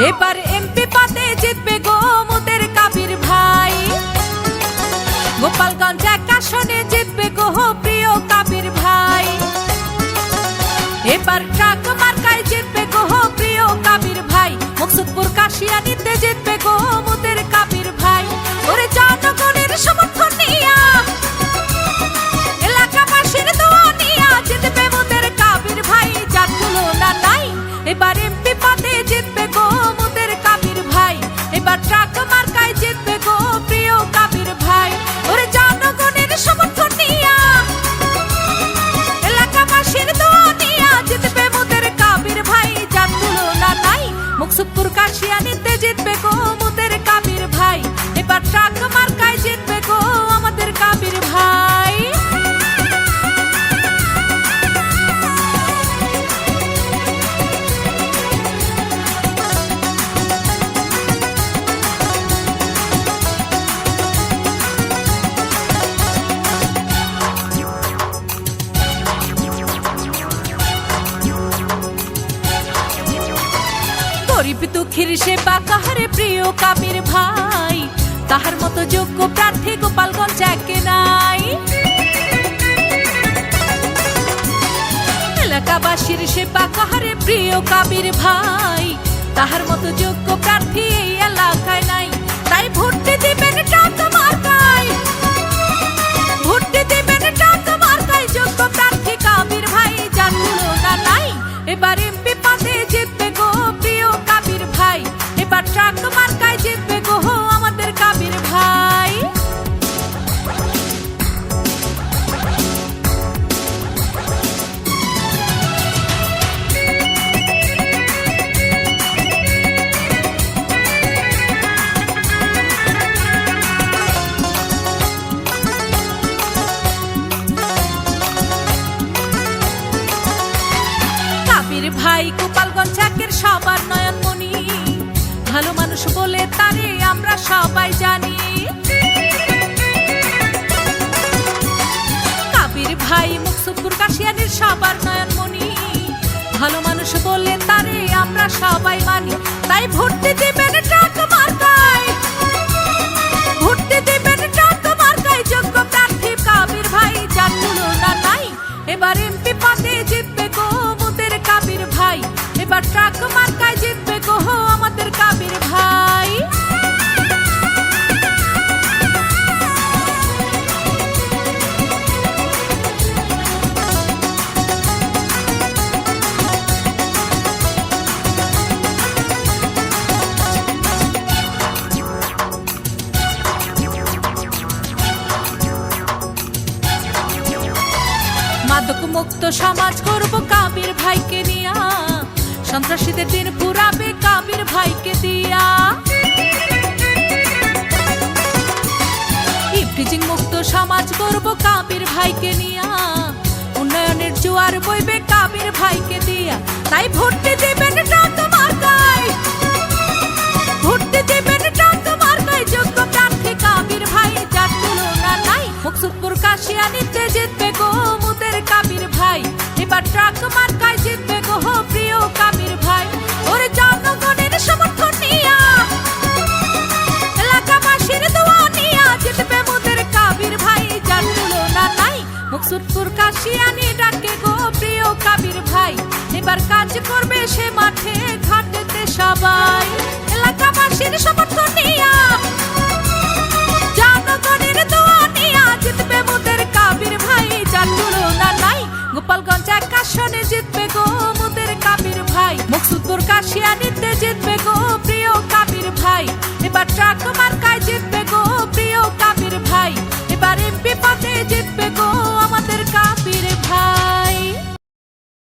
এবার এমপি পদে জিতবে গো মোদের কাবির ভাই। গোপালগঞ্জ এক আসনে জিতবে গো প্রিয় কাবির ভাই। এবার ট্রাক মার্কায় জিতবে গো প্রিয় কাবির ভাই। মকসুদপুর কাশিয়ানীতে জিতবে গো মোদের কাবির ভাই। ওরে জনগণের সমর্থন নিয়া, এলাকাবাসীর দোয়া নিয়া জিতবে মোদের কাবির ভাই, যার তুলনা নাই। এবার এমপি পদে জিতবে গো মোদের কাবির ভাই। এবার ট্রাক মার্কায় জিতবে গো প্রিয় কাবির ভাই। ওরে জনগণের সমর্থন নিয়া, এলাকাবাসীর দোয়া নিয়া জিতবে মোদের কাবির ভাই, যার তুলনা নাই। মকসুদপুর কাশিয়ানীতে জিতবে গো মোদের কাবির ভাই। এবার ট্রাক মার্কায় জিতবে গো আমাদের কাবির ভাই। গরিব দুঃখীর সেবা কাহারে প্রিয় কাবির ভাই। তাহার মতো যোগ্য প্রার্থী গোপালগঞ্জ একে নাই। এলাকাবাসীর সেবা কাহারে প্রিয় কাবির ভাই। তাহার মতো যোগ্য প্রার্থী এই এলাকায় নাই। তাই ভোট দিবেন ট্রাক মার্কায়, ভোট দিবেন ট্রাক মার্কায়, যোগ্য প্রার্থী কাবির ভাই, যার তুলনা নাই। এবার এমপি পদে জিতবে গো প্রিয় কাবির ভাই। এবার ট্রাক মার্কায় জিতবে গো আমাদের কাবির ভাই। কাবির ভাই গোপালগঞ্জ একের সবার নয়নমণি, ভালো মানুষ বলে তারে আমরা সবাই জানি। কাবির ভাই মকসুদপুর কাশিয়ানীর সবার নয়নমণি, ভালো মানুষ বলে তারে আমরা সবাই মানি। তাই ভোট দিবেন ট্রাক মার্কায়, ভোট দিবেন ট্রাক মার্কায়, যোগ্য প্রার্থী কাবির ভাই, যার তুলনা নাই। এবার এমপি পদে জিতবে গো মোদের কাবির ভাই। এবার ট্রাক মার্কায় জিতবে গো আমাদের কাবির ভাই। মাদক মুক্ত সমাজ করব কাবির ভাইকে নিয়া, সন্ত্রাসীদের দিন পুরাবে কাবির ভাইকে দিয়া। ইফটিজিং মুক্ত সমাজ করব কাবির ভাইকে নিয়া, উন্নয়নের জোয়ার বইবে কাবির ভাইকে দিয়া। তাই ভোট